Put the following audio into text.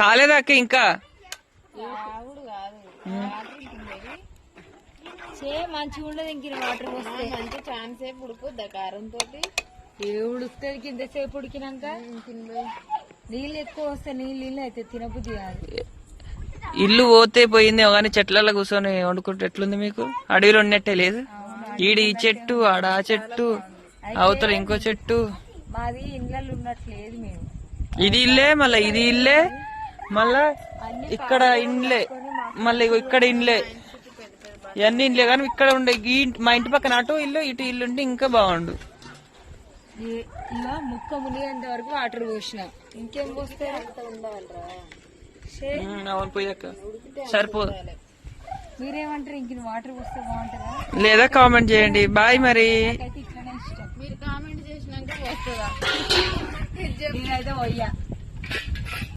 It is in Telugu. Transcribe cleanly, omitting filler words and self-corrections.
కాలేదాక ఇంకా మంచిగా ఉండదు ఇంక వాటర్ వస్తే మంచి ఛాన్స్ సేపు ఉడుకుద్దా కారం తోటి ఉడుకుతుంది కిందసేపు ఉడికినాక నీళ్ళు ఎక్కువ వస్తే నీళ్ళు అయితే తినబుద్ధి కాదు. ఇల్లు పోతే పోయిందేమో కానీ చెట్లలో కూర్చొని వండుకుంటే ఎట్లుంది మీకు? అడవిలో ఉన్నట్టే లేదు. ఈడి ఈ చెట్టు, ఆడ ఆ చెట్టు, అవతల ఇంకో చెట్టు. మాది ఇళ్ళల్లో ఉన్నట్లేదు. మేము ఇది ఇల్లే, మళ్ళా ఇది ఇల్లే, మళ్ళా ఇక్కడ ఇండ్లే, మళ్ళీ ఇక్కడ ఇండ్లే, ఇవన్నీ ఇండ్లే. కానీ ఇక్కడ ఉండే మా ఇంటి పక్కన అటు ఇల్లు ఇటు ఇల్లు ఉంటే ఇంకా బాగుండు. ఇలా ముక్క మునిగేంత వరకు వాటర్ పోసిన ఇంకేం పోస్తే అవును పోయాక సరిపోదు. మీరేమంటారు? ఇంక వాటర్ పోస్తే బాగుంటుందా లేదా కామెంట్ చేయండి. బాయ్. మరి ఇట్లనే ఇష్టం. మీరు కామెంట్ చేసినాక పోస్తుందా? నేనైతే పోయ్యా.